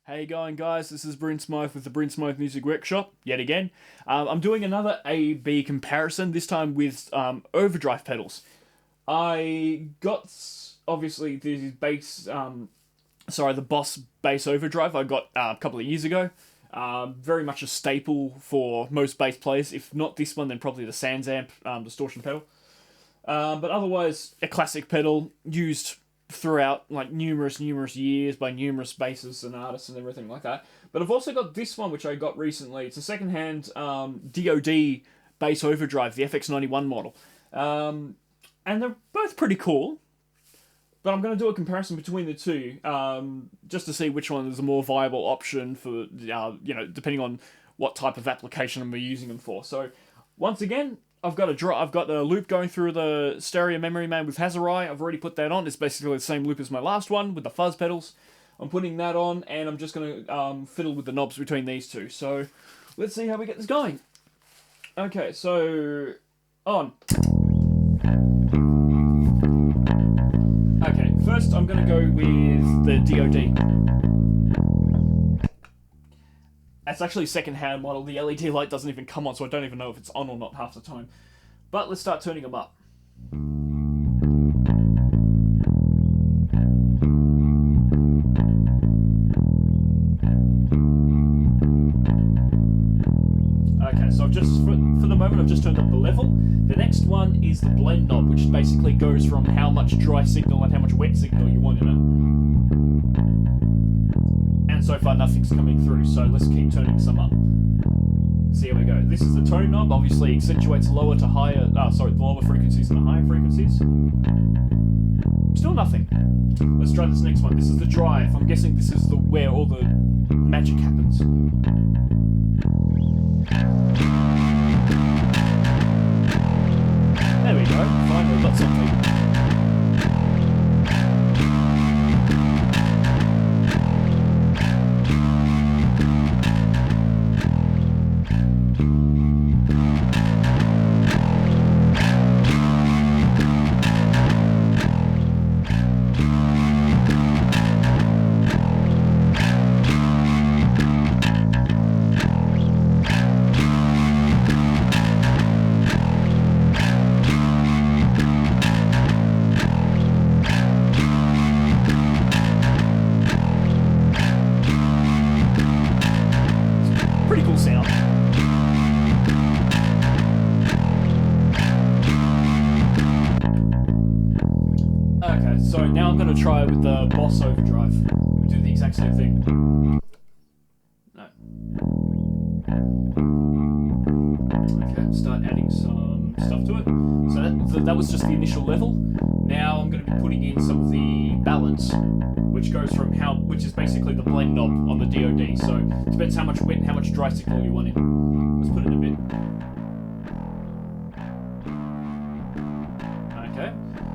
How you going, guys? This is Bryn Smyth with the Bryn Smyth Music Workshop, yet again. I'm doing another A-B comparison, this time with Overdrive pedals. I got, obviously, the the Boss bass Overdrive I got a couple of years ago. Very much a staple for most bass players. If not this one, then probably the Sans Amp distortion pedal. But otherwise, a classic pedal used throughout like numerous years by numerous bassists and artists and everything like that. But I've also got this one which I got recently. It's a secondhand DOD bass Overdrive, the FX91 model. And they're both pretty cool. But I'm going to do a comparison between the two, just to see which one is a more viable option for, depending on what type of application I'm using them for. So, once again, I've got the loop going through the stereo memory man with Hazarai. I've already put that on. It's basically the same loop as my last one with the fuzz pedals. I'm putting that on, and I'm just going to fiddle with the knobs between these two. So, let's see how we get this going. Okay, so, on. Okay, first I'm going to go with the DOD. It's actually a second-hand model. The LED light doesn't even come on, so I don't even know if it's on or not half the time. But let's start turning them up. Okay, so for the moment I've just turned up the level. The next one is the blend knob, which basically goes from how much dry signal and how much wet signal you want in it. And so far nothing's coming through, so let's keep turning some up. See how we go. This is the tone knob, obviously accentuates lower to higher, the lower frequencies and the higher frequencies. Still nothing. Let's try this next one. This is the drive. I'm guessing this is where all the magic happens. There we go, finally got something. Pretty cool sound. Okay, so now I'm going to try with the Boss Overdrive. Do the exact same thing. No. Okay, start adding some stuff to it. So that was just the initial level. Now I'm going to be putting in some of the balance, which is basically the blend knob on the DOD. So it depends how much wet and how much dry signal you want in. Let's put it in a bit. Okay.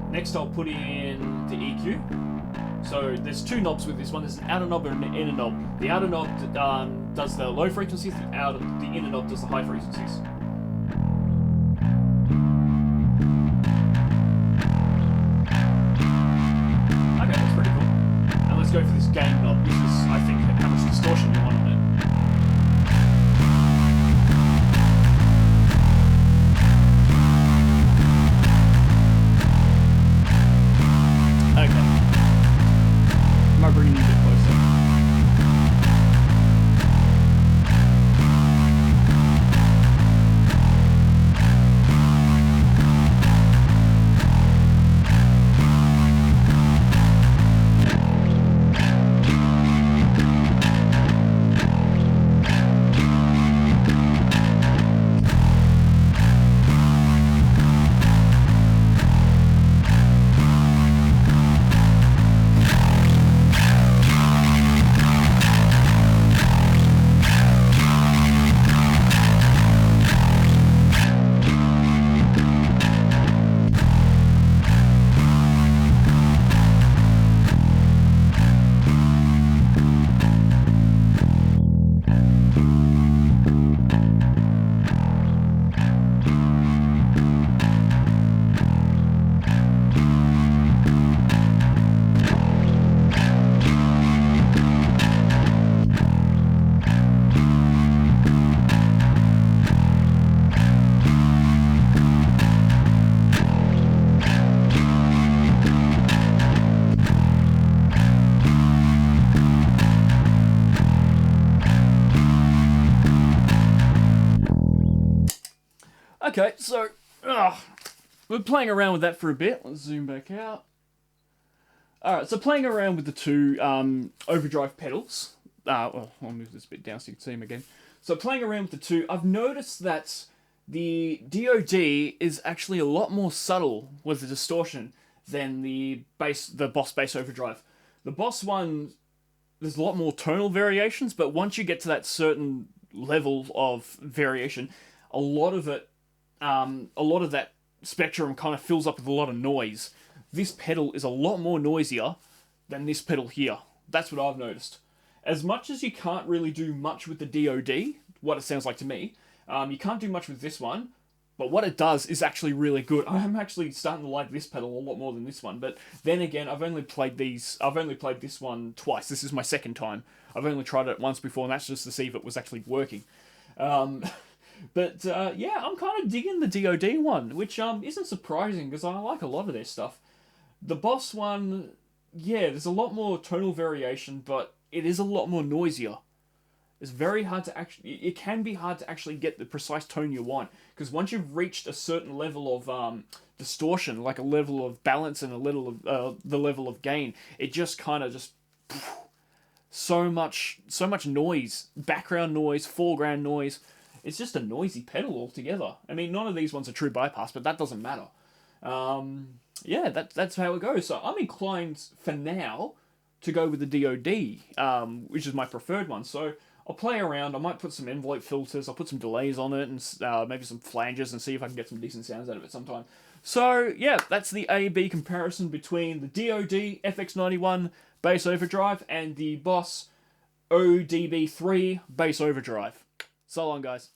Next I'll put in the EQ. So there's two knobs with this one. There's an outer knob and an inner knob. The outer knob does the low frequencies. The inner knob does the high frequencies. Let's go for this gain knob, which is, I think, how much distortion you want on it. Okay. Am I bringing it a bit closer? Okay, so we're playing around with that for a bit. Let's zoom back out. Alright, so playing around with the two overdrive pedals. I'll move this bit down so you can see them again. So playing around with the two, I've noticed that the DOD is actually a lot more subtle with the distortion than the Boss bass overdrive. The Boss one, there's a lot more tonal variations, but once you get to that certain level of variation, a lot of that spectrum kind of fills up with a lot of noise. This pedal is a lot more noisier than this pedal here. That's what I've noticed. As much as you can't really do much with the DOD, what it sounds like to me, you can't do much with this one, but what it does is actually really good. I'm actually starting to like this pedal a lot more than this one, but then again, I've only played this one twice. This is my second time. I've only tried it once before, and that's just to see if it was actually working. But yeah, I'm kind of digging the DOD one, which isn't surprising because I like a lot of their stuff. The Boss one, yeah, there's a lot more tonal variation, but it is a lot more noisier. It's very hard to actually... It can be hard to actually get the precise tone you want, because once you've reached a certain level of distortion, like a level of balance and a little of the level of gain, it just kind of just... So much noise, background noise, foreground noise. It's just a noisy pedal altogether. I mean, none of these ones are true bypass, but that doesn't matter. Yeah, that's how it goes. So I'm inclined, for now, to go with the DOD, which is my preferred one. So I'll play around. I might put some envelope filters. I'll put some delays on it, and maybe some flanges, and see if I can get some decent sounds out of it sometime. So yeah, that's the A-B comparison between the DOD FX91 bass overdrive and the Boss ODB-3 bass overdrive. So long, guys.